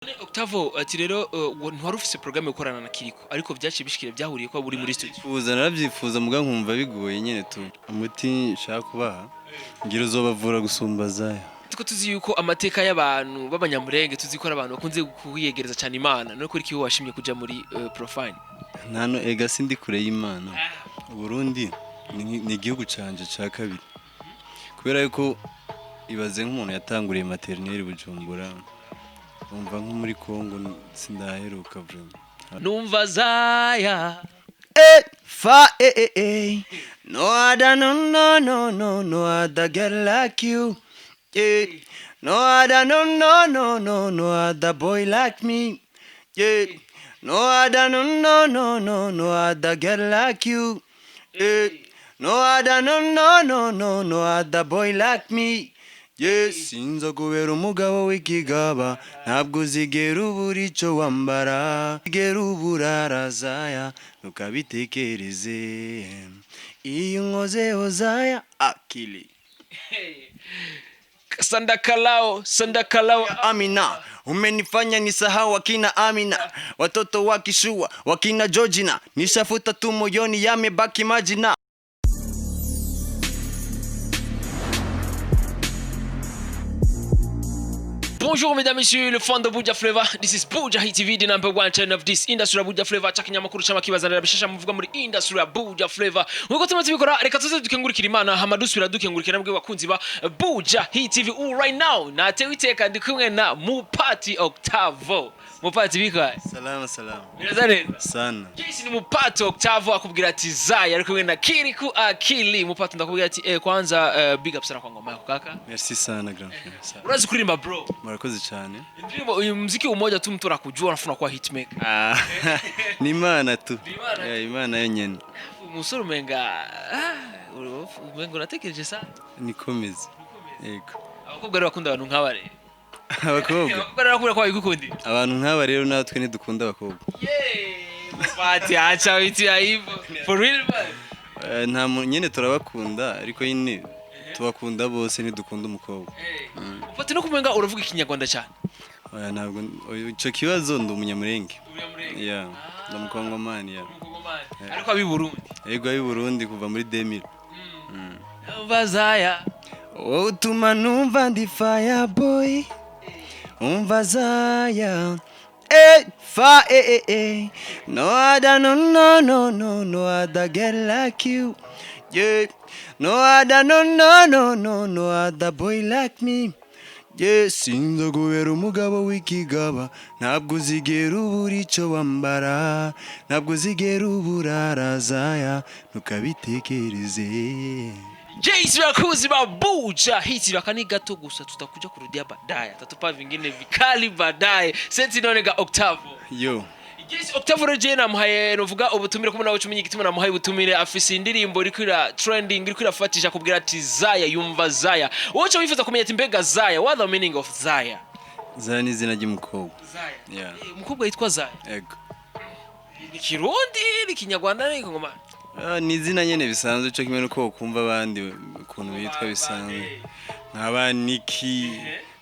Octavo ati rero ntwari ufise programme yo gukorana na Kirikou ariko byaciye bishikire byahuriye ko buri muri studio. Uza naravyifuza muga nkumva bigoye nyene tu. Umuti nshaka kubaha ngira uzobavura gusumba zaya. Tuko tuzi yuko amateka y'abantu b'abanyamurenge tuzi ko abantu bakunze kuyiyegereza cyane Imana no kuri kiyo washimye kuja muri profile. Nano ega sindi kure y'Imana. Burundi ni igihugu canje ca kabiri. Kubera yuko ibaze nk'umuntu yatanguriye maternelle Bujumbura. Umva nko muri Kongo sindaheruka vraiment. Numva zaya Fa no other no other girl like you. Yeah. No other no other boy like me. Yeah. No other no other girl like you. Yeah. No other no other boy like me. Yes, sinza kubera umugabo w'ikigaba ntabwo zigera ubura ico wambara zigera uburara zaya ntukabitekereze iyo nkozeho zaya akili sandakalao Amina umenifanya nisahau wakina Amina watoto wakishua wakina Georgina nishafuta tu moyoni yamebaki majina. Bonjour mesdames et messieurs, le fan de Buja Flavor. This is Bujahit TV, the #1 channel of this industry Buja Flavor. Chakinyamakuru cy'amakibazanira bishasha muvuga muri industry ya Buja Flavor. Nuko tumaze bikora reka tuze dukengurikira Imana hamadusubira dukengurikira nabwe bakunzi ba Bujahit TV. Right now natewe iteka ndi kumwe na Mupati Octavo. Mupati bika? Salama. Birazane Sana. Yes ni Mupati Octavo akubwira ati Zaya ari kumwe na Kirikou Akili. Mupati ndakubwira ati kwanza big up sana kwa ngoma yako kaka. Merci sana grand frère. Urazi kuririmba bro. Murakoze cyane. Ndimo uyu muziki umoja tu mtu anakujua anafuna kwa hitmaker. Ni Imana tu. Imana yonyene. Umusore umenga unatekereje sana. Nikomeze. Yego. Abakobwa rero bakunda abantu nk'aba rero. Abakobwa. Barakubwira ko bayigukundi. Abantu nk'aba rero natwe ntidukunda abakobwa. Mupati acha witi ya hivyo. For real man. Nta nyene turabakunda ariko nyine tubakunda bose ntidukunda umukobwa. Mupati no kumenga uravuga ikinyarwanda cyane. Oya ntabwo ico kibazo ndi umunyamurenge. Yeah. Ndamukongomani ya. Ariko abi Burundi. Yego abi Burundi kuva muri 2000. Bazaya. Utuma numva ndi fire boy. Umva zaya. Fa no other no other girl like you. Yeah. No other no other boy like me. Yes, sinza kubera umugabo w'ikigaba ntabwo zigera ubura ico wambara ntabwo zigera uburara zaya ntukabitekereze. Jace wakuzi ba Bujahit bakani gato gusa tutakuja kurudia baadaye tatupa vingine vikali baadaye senti nonega Octavo Yo Yes, Octavo reje namuhaye novuga ubutumire kumwe nawe cumenye igituma namuhaye ubutumire afise indirimbo irikwira trending irikwira fatisha kubwira ati Zaya yumva Zaya wocha wifuza kumenya ati mbega Zaya what the meaning of Zaya Zaya ni izina ry'umukobwa Zaya yeah umukobwa yitwa Zaya yego ni Kirundi ni Kinyarwanda ni Kongomani ni izina nyene bisanzwe cyo kimwe nuko ukumva abandi ukuntu bitwa bisanzwe nkaba Niki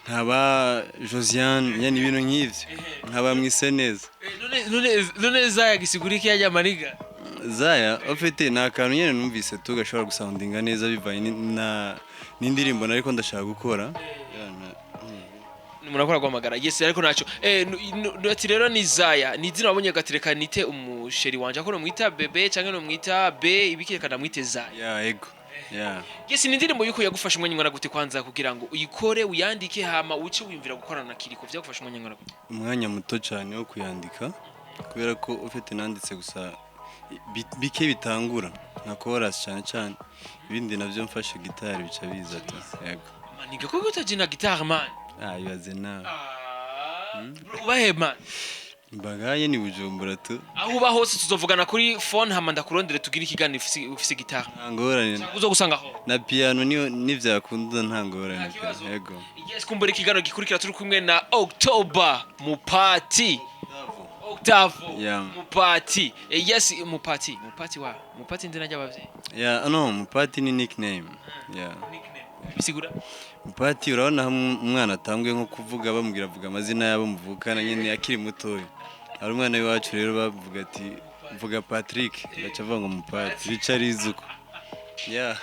nkaba Josiane yani ibintu nk'ivyo nkaba mwise neza none Zaya gisiguriki yaje amariga Zaya ofite na kantu nyene numvise tugashobora gusoundinga neza bivaye n'indirimbo nariko ndashaka gukora murakora guhamagara yes ariko naco ati rero ni Zaya ni izina wabonye gatereka nite umusheri wanje akora mwita bebe canke no mwita be ibikerekana mwite Zaya yego yeah yes ni indirimbo yuko yagufasha umwanya ngana gute kwanza kugira ngo uyikore uyandike hama uce wiyumvira gukorana na Kirikou byagufasha umwanya ngana gute umwanya muto cyane wo kuyandika kubera ko ufite nanditse gusa bike bitangura nka chorus cyane ibindi navyo mfashe gitari bica biza tu yego maniga ko gutajina guitar man ibaze na ubahe man mbagaye ni Bujumbura tu aho uba hose tuzovugana kuri phone hama ndakurondere tugira ikiganiro ufise guitar ngorane uzo gusangaho na piano nivyakunda nta ngorane yego yes kumbura ikiganiro gikurikira turi kumwe na October Mupati Octavo yeah Mupati yes Mupati ndina ry'abavye yeah no Mupati ni nickname yeah nickname bisigura Mupati urabona umwana atambwe nko kuvuga bamubwira avuga amazina yabo muvukana nyene akiri mutoya. Ari umwana w'iwacu rero bavuga ati mvuga Patrick baca bavuga ngo Mupati Richard Izuko. Yeah.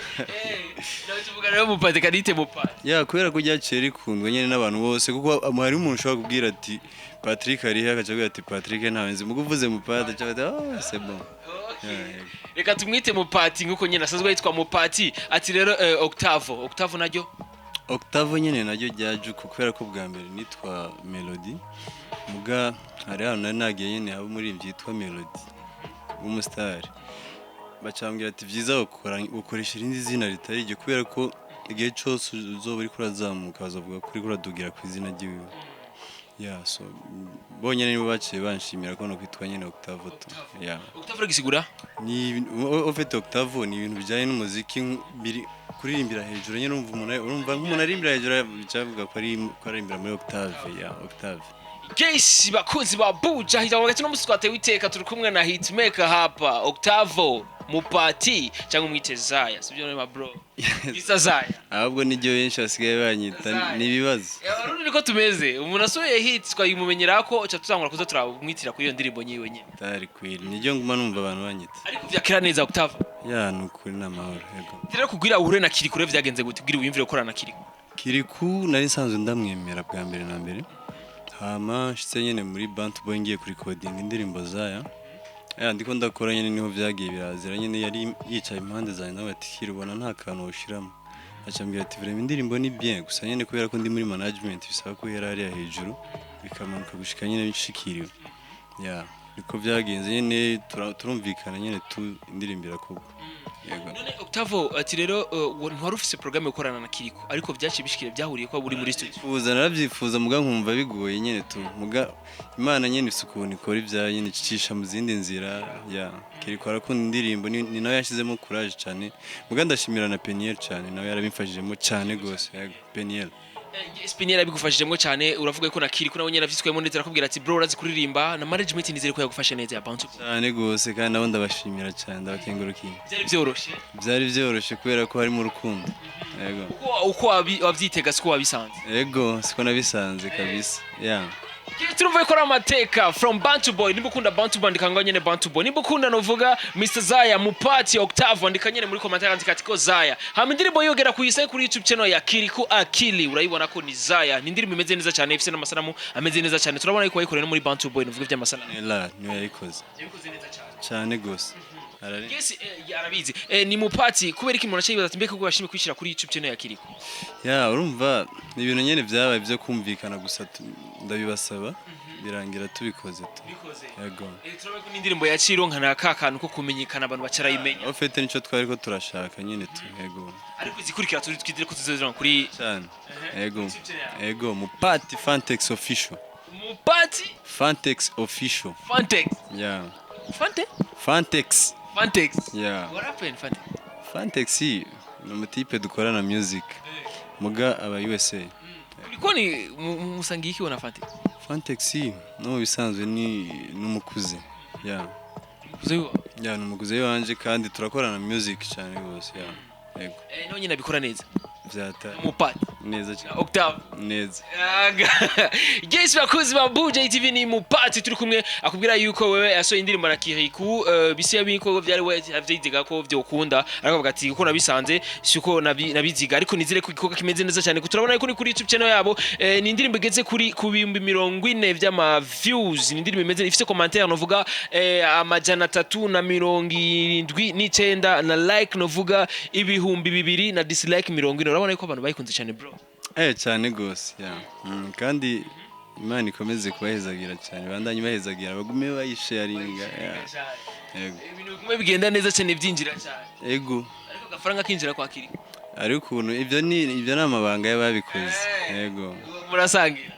Nawe tuvuga rero Mupati kanite Mupati. Yeah, kubera ko ryaciye rikundwa nyene n'abantu bose kuko hari umuntu ushobora kubwira ati Patrick ari akaca avuga ati Patrick ntawe nzi muguvuze Mupati aca ati oh c'est bon. Reka tumwite Mupati nkuko nyene asazwe yitwa Mupati ati rero Octavo naryo Octavo nyene naryo ryaje kubera ko bwa mbere nitwa Melody muga hari hano nagiye nyene abo muri byitwa Melody umustar bacambwira ati vyiza ukoresha irindi zina ritari iryo kubera ko igihe cyose uzoba uri kurazamuka bazavuga kuri kuradugira ku izina ry'iwe. Yeah, so bonye nibo baciye banshimira ko no kwitwa nyene Octavo to. Yeah. Octavo gisigura Ni ofete Octavo ni ibintu bijanye n'umuziki biri kuririmbira hejuru nyene urumva nk'umuntu arimbira hejuru bicavuga ko arimbira muri Octave. Yeah, Octave. Guys, bakunzi ba Bujahit wagati no muswate witeka turi kumwe na hitmaker hapa Octavo Mupati cyangwa umwitezaya sibyo ne bro Isazaya ahubwo nijyo benshi basigaye banyita nibibazo abarundi niko tumeze umuntu asoye hit twayimumenyera ko uca tuzangura kuza turamwitira kuri iyo ndirimbo nyiwe nyene tari kwiri nijyo nguma numva abantu banyita ariko vyakira neza Octavo ya nukuri namahoro yego rero kugira uhure na Kirikou vyagenze gute kugira uyimvire ukorana na Kirikou nari nsanzwe ndamwemera bwa mbere na mbere hama nshitse nyene muri Bantu Boy ngiye kuri recording indirimbo zaya ndiko ndakora nyene niho vyagiye birazira nyene yari yicaye impande zanjye nawe ati kirubona nta kantu ushiramo acambira ati vrema indirimbo ni bien gusa nyene kubera ko ndi muri management bisaba ko yari ari hejuru bikamanuka gushika nyene bishikiriwe niko vyagenze nyene turumvikana nyene tu indirimbira ko yego none Octavo ati rero ntwari ufise programme ukorana na Kirikou ariko vyaci bishikire byahuriye ko buri muri studio naravyifuza muga nkumva bigoye nyene tu muga Imana nyene isuku nikora ivya nyene cicisha mu zindi nzira Kirikou arakunda indirimbo ni nawe yashizemo courage cyane muga ndashimira na Peniel cyane nawe yarabimfashijemo cyane gose yego Peniel Spinner abigufashijemo cyane uravuga ko na Kirikou nawe nyene afiswemo ndetse arakubwira ati bro urazi kuririmba na management nizere ko yagufashe neza ya Bounty cyane gose kandi nabo ndabashimira cyane ndabakengurukiye byari byoroshe kubera ko hari mu rukundo yego uko wavyitega siko wabisanze yego siko nabisanze kabisa turumva ko amateka from Bantu Boy nibukunda Bantu Boy ndikanga nyene Bantu Boy nibukunda novuga Mr Zaya Mupati Octavo ndikanyene muri commentaire andika ko Zaya hama indirimbo yogera kuyisa kuri YouTube channel ya Kirikou Akili urayibona ko ni Zaya ni indirimbo imeze neza cyane ifite n'amasanamu ameze neza cyane turabona ko wayikorera muri Bantu Boy novuga by'amasanamu niyo yayikoze neza cyane gose Yes, yarabizi. Ni Mupati kubera iki umuntu acibaza ati mbeka ko bashimye kwishira kuri YouTube channel ya Kirikou. Urumva ni ibintu nyene vyabaye byo kumvikana gusa ndabibasaba birangira tubikoze tu. Yego. Turabona ko n'indirimbo ya Cironka na kakantu ko kumenyekana abantu bacarayimenya. Ofete nico twari ko turashaka nyene tu. Yego. Ariko izikurikira turi twidire ko tuzozera kuri cyane. Yego. Mupati Fantex official. Mupati Fantex official. Fantex. Yeah. Fantex. Yeah. What happened, Fantex? Fantex ni umutipe dukorana music. Muga aba USA. Ulikoni musangiye iki wana Fantex? Fantex no bisanzwe ni numukuze. Yeah. Umukuze wa? Yeah, numukuze wanje kandi turakorana music cyane gose, Yego. No nyina bikora neza. Vyata. Mupati. Neza cyane. Octavo. Neza. Guys bakoze ba Bujahit TV ni Mupati turi kumwe akubwira yuko wewe yasoye indirimbo na Kirikou bisiye biko byari we avyidiga ko vyokunda ariko bavuga ati uko nabisanze siko nabiziga ariko nizire ko ikoka kimeze neza cyane kuturabona yuko kuri YouTube channel yabo ni indirimbo igeze kuri ku 40 vy'ama views ni indirimbo imeze ifite commentaire novuga amajana 379 na like novuga ibihumbi 2 na dislike 40 urabona yuko abantu bayikunze cyane bro cyane gose kandi Imana ikomeze kubahezagira cyane bandanye bahezagira bagume bayisharinga yego ibintu bigume bigenda neza cyane byinjira cyane yego ariko gafaranga kinjira kwa Kirikou ariko ukuntu ibyo ni amabanga y'ababikoze yego murasangira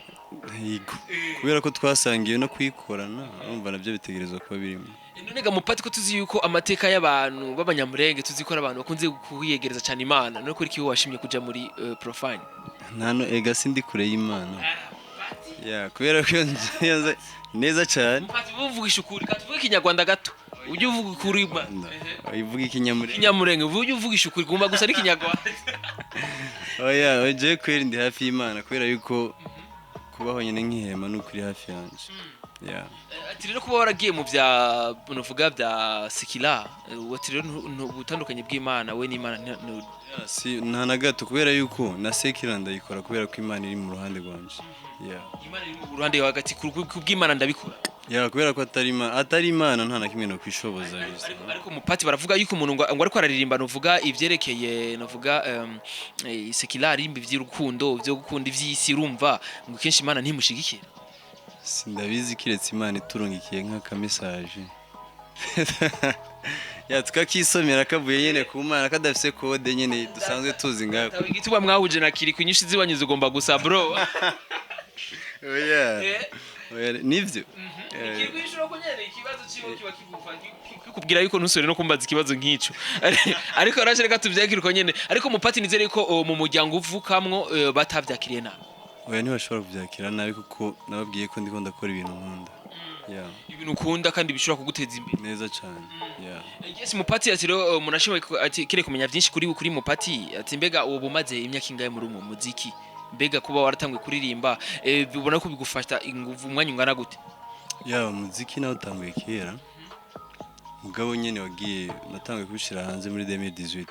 yego kubera ko twasangiye no kwikorana urumva nabyo bitegerezwa kuba birimo nonega Mupati ko tuzi yuko amateka y'abantu b'abanyamurenge tuzikora abantu bakunze kuhiyegereza cyane Imana no kuri kiwo washimye kuja muri profane ntano ega sindi kure y'Imana kubera ko neza cyane Mupati buvugisha ukuri katuvuge Kinyarwanda gato ujye uvuga ukuri ivuga ikinyamurenge ikinyamurenge ujye uvugisha ukuri kumva gusa ari ikinyarwanda oya oje kwera ndi hafi y'Imana kubera yuko kubaho nyine nk'ihema n'ukuri hafi yanje ati rero kuba waragiye mu bya nuvuga bya sikila ati rero ubutandukanye bw'Imana we n'Imana nta na gato kubera yuko na sekila ndayikora kubera ko Imana iri mu ruhande rwanje Imana iri mu ruhande hagati kubw'Imana ndabikora kubera ko atari Imana nta na kimwe no kwishoboza ariko mupati baravuga yuko umuntu ngo ariko araririmba nuvuga ivyerekeye nuvuga secular imbi vy'urukundo byo gukunda ivy'isi urumva ngo kenshi Imana ntimushigikira sindabizi kiretse Imana iturungikiye nk'aka message tukakisomera kavuye nyene ku Mana kadafise code nyene dusanzwe tuzi ngako igituba mwahuje na Kirikou inyushi zibanyuze ugomba gusa bro nivyo Kirikou ishuro ko nyene ikibazo cibo kiba kikubwira yuko ntusore no kumbaza ikibazo nk'ico ariko araje reka tuvyakiriko nyene ariko mupati nizere ko mu muryango uvukamwo batavyakiriye nabi ntibashobora kuvyakira nabi kuko nababwiye ko ndiko ndakora ibintu nkunda ibintu ukunda kandi bishobora kuguteza imbere neza cyane yes mupati ati rero munashoboye ati kire kumenya byinshi kuri mupati ati mbega ubu bumaze imyaka ingahe muri mu muziki mbega kuba waratangwe kuririmba bibona ko bigufasha inguvu umwanya ungana gute muziki nawe utanguye kera mugabo nyene wagiye natanguye kubishira hanze muri 2018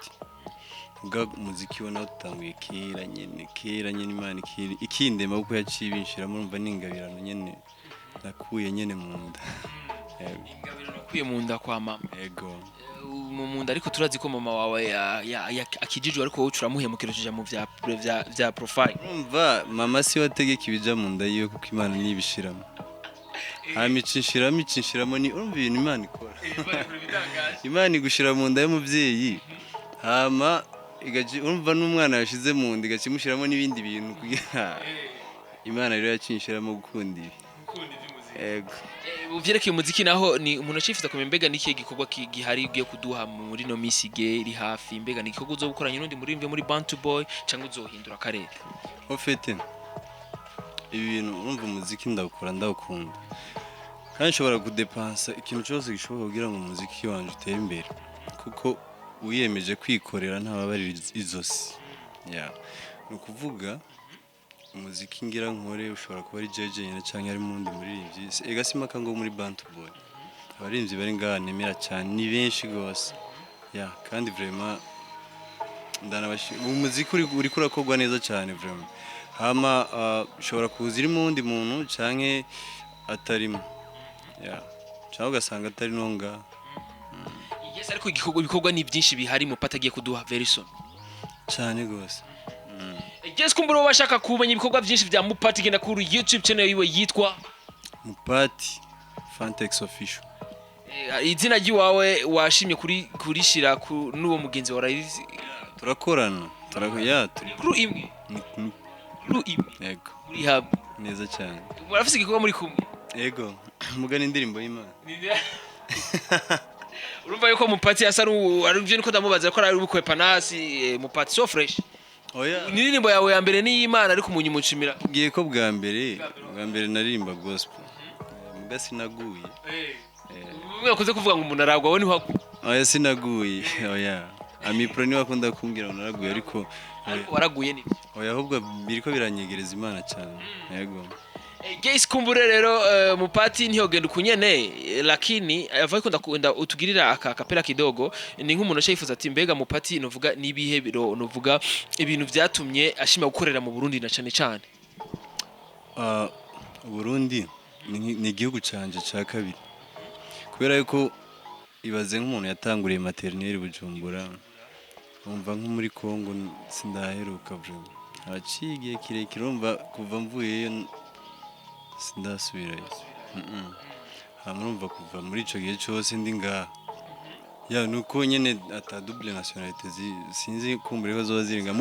mugabo muziki wo nawe utanguye kera nyene Imana ikindema kuko yaciye binshira murumva ningabirano nyene nakuye nyene mu nda ingabirano nakuye mu nda kwa mama yego mu nda ariko turazi ko mama wawe akijijwe ariko wowe uramuhemukirije mu vya profile urumva mama si wategeka ibija mu nda yiwe kuko Imana nibishiramo icinshiramo ni urumva ibintu Imana ikora Imana igushira mu nda y'umuvyeyi hama urumva n'umwana yashize mu nda igacimushiramo n'ibindi bintu kugira Imana rero yacinshiramo gukunda ibi yego uvyerekeye umuziki naho ni umuntu acifita kumenya mbega n'ikihe gikorwa gihari ugiye kuduha muri no misige iri hafi mbega ni igikorwa uzobukoranye n'undi murimvye muri Bantu Boy cyangwa uzohindura akarere ofete ibi bintu urumva umuziki ndawukunda kandi nshobora kudepansa ikintu cyose gishoboka kugira ngo umuziki wanje utere imbere kuko uyemeje kwikorera ntababarira izosi ni ukuvuga umuziki ngira nkore ushobora kuba ari jeje nyine cyangwa ari mundi muririmbyi egasima kango muri Bantu Boy abarimvyi bari ngaha nemera cyane ni benshi gose kandi vraiment umuziki uri kurakorwa neza cyane vraiment hama ushobora kuza iri mundi muntu canke atarimo cyangwa ugasanga atari nonga yes ariko ibikorwa ni byinshi bihari mupata agiye kuduha very soon cyane gose Yes kumbura washaka kumenya ibikorwa byinshi bya Mupati genda kuri YouTube channel yiwe yitwa Mupati Fantex Official izina ryiwawe washimye kurishira n'uwo mugenzi wa Raisi turakorana kuri imwe yego muri hub neza cyane murafise igikorwa muri kumwe yego mugana indirimbo y'Imana urumva yuko Mupati asa aruvye niko ndamubaza ko ari ubukwe panasi Mupati so fresh indirimbo yawe ya mbere ni y'Imana ariko umunyimucimira ugiye ko bwa mbere naririmba gospel muga sinaguye umwe akoze kuvuga ngo umuntu aragwa we niho sinaguye amipro ni wakunda kumbwira ngo naraguye ariko waraguye ni ahubwo biriko biranyegereza Imana cyane yego Guys kumbure rero Mupati ntiyogenda ukunyene lakini avuye ko ndakunda utugirira akapela kidogo ni nk'umuntu ashifuza ati mbega Mupati novuga nibihe biro novuga ibintu byatumye ashima gukorera mu Burundi na cyane Burundi ni igihugu canje ca kabiri kubera yuko ibaze nk'umuntu yatanguriye maternelle Bujumbura umva nko muri Kongo sindaheruka vuba acigiye kirekire umva kuva mvuyeyo sindasubirayo hamurumva kuva muri ico gihe cyose ndi ngaha nuko nyene ata double nationalité sinzi kumbure ko zoba ziringa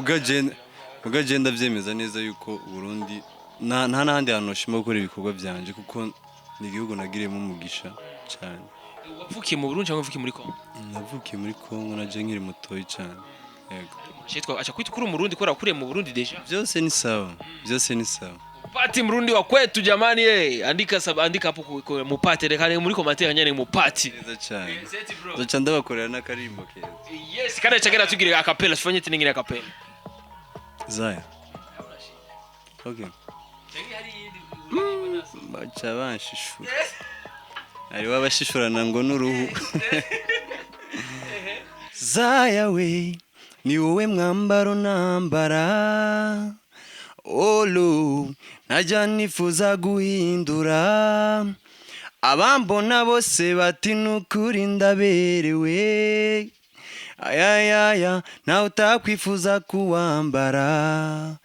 mugagenda vyemeza neza yuko Burundi nta nahandi hantu nshima gukora ibikorwa byanje kuko ni igihugu nagiriyemo umugisha cyane wavukiye mu Burundi cyangwa wavukiye muri Kongo navukiye muri Kongo naje nkiri mutoyi cyane yego acha kwita kuri umurundi kora kuriye mu Burundi deja byose ni sawa Mupati mrundi wa kwetu jamani andika hapo mupati reka muri commentaire nyane mupati neza cyane zoca ndabakorera n'akarimbo keza yes kana chagera tugire akapela sifanye tiningire akapela Zaya okay bacha banshishura ari wabashishurana ngo n'uruhu Zaya we ni wowe mwambaro nambara Olu najya nifuza guhindura abambona bose bati nukuri ndaberewe ayayaya nawe utakwifuza kuwambara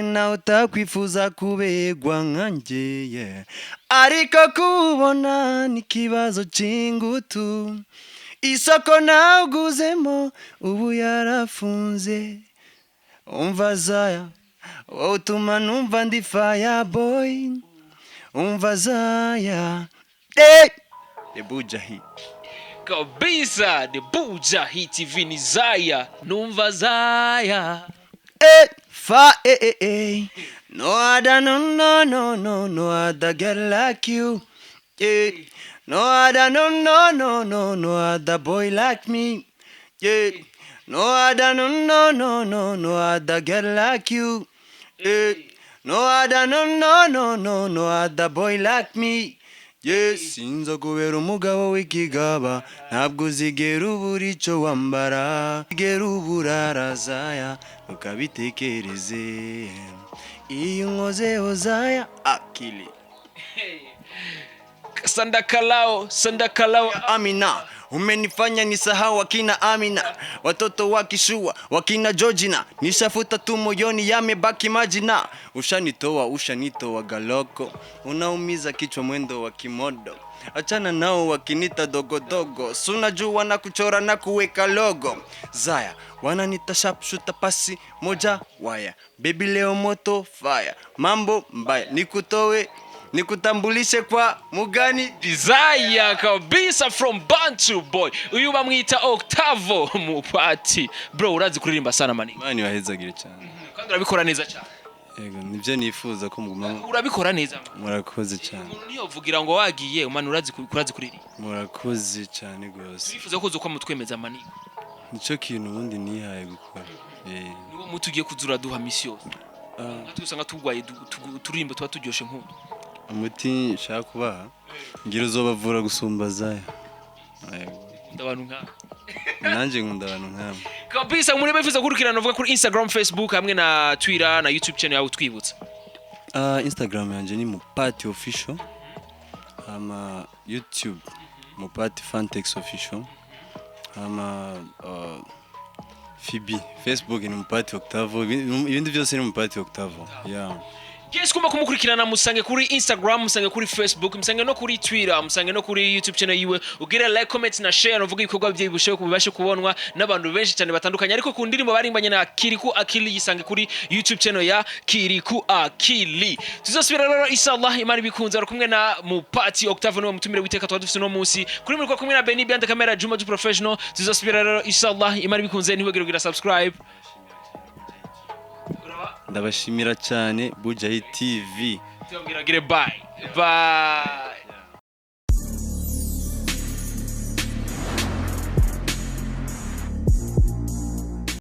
nawe utakwifuza kubegwa nkanjye ariko kubona n'ikibazo cy'ingutu isoko nawuguzemo ubu yarafunze Umva Zaya wowe utuma numva ndi fireboy Umva Zaya the Bujahit kabisa the Bujahit TV ni Zaya numva Zaya no other no other girl like you no other no other boy like me no other no other girl like you no other no other boy like me sinza kubera umugabo w'ikigaba ntabwo uzigera ubura icyo wambara uzigera uburara Zaya ukabitekereze iyo nkozeho Zaya Akili Sandakalao Amina umenifanya nisahau wakina Amina watoto wakishua wakina Georgina nishafuta tu moyoni yamebaki majina ushanitoa galoko unaumiza kichwa mwendo wa kimodo achana nao wakinita dogodogo sunajua na kuchora na kuweka logo Zaya wananita sharpshooter pasi moja waya baby leo moto fire mambo mbaya nikutambulishe kwa mugani Desire kabisa from Bantu boy uyu bamwita Octavo mupati bro urazi kuririmba sana mani wahezagire cyane kandi urabikora neza cyane yego nivyo nifuza ko muguma urabikora neza murakoze cyane niyo vugira ngo wagiye mani urazi kuririmba murakoze cyane gose bifuza ko uko mutwemeza mani nico kintu ubundi nihaye gukora niwo mutugiye kuzura duha mission usanga tugwaye turimba tuba turyoshe nk'ubu umuti shaka kubaha ngira uzobavura gusumba Zaya ndabantu nka nanje nkunda abantu nk'abo kabisa muri bifuza kurukirana uvuga kuri Instagram Facebook hamwe na Twitter na YouTube channel yawe twibutsa Instagram yanje ni mupati official YouTube mupati fantex official Fibi Facebook ni mupati Octavo ibindi byose ni mupati Octavo Yes kumba kumukurikirana musange kuri Instagram musange kuri Facebook musange no kuri Twitter musange no kuri YouTube channel yiwe ugira like comment na share uvuga ibikorwa bye bibashe kubonwa n'abantu benshi cyane batandukanye ariko ku ndirimbo barimbanye na Kirikou Akili yisange kuri YouTube channel ya Kirikou Akili tuzosubira rero inshallah imana bikunze ari kumwe na mupati Octavo no mutumire witeka twadufise no munsi kuri muri kumwe na Benny behind the camera Juma professional tuzosubira rero inshallah imana bikunze ntiwegere subscribe ndabashimira cyane Bujahit TV bye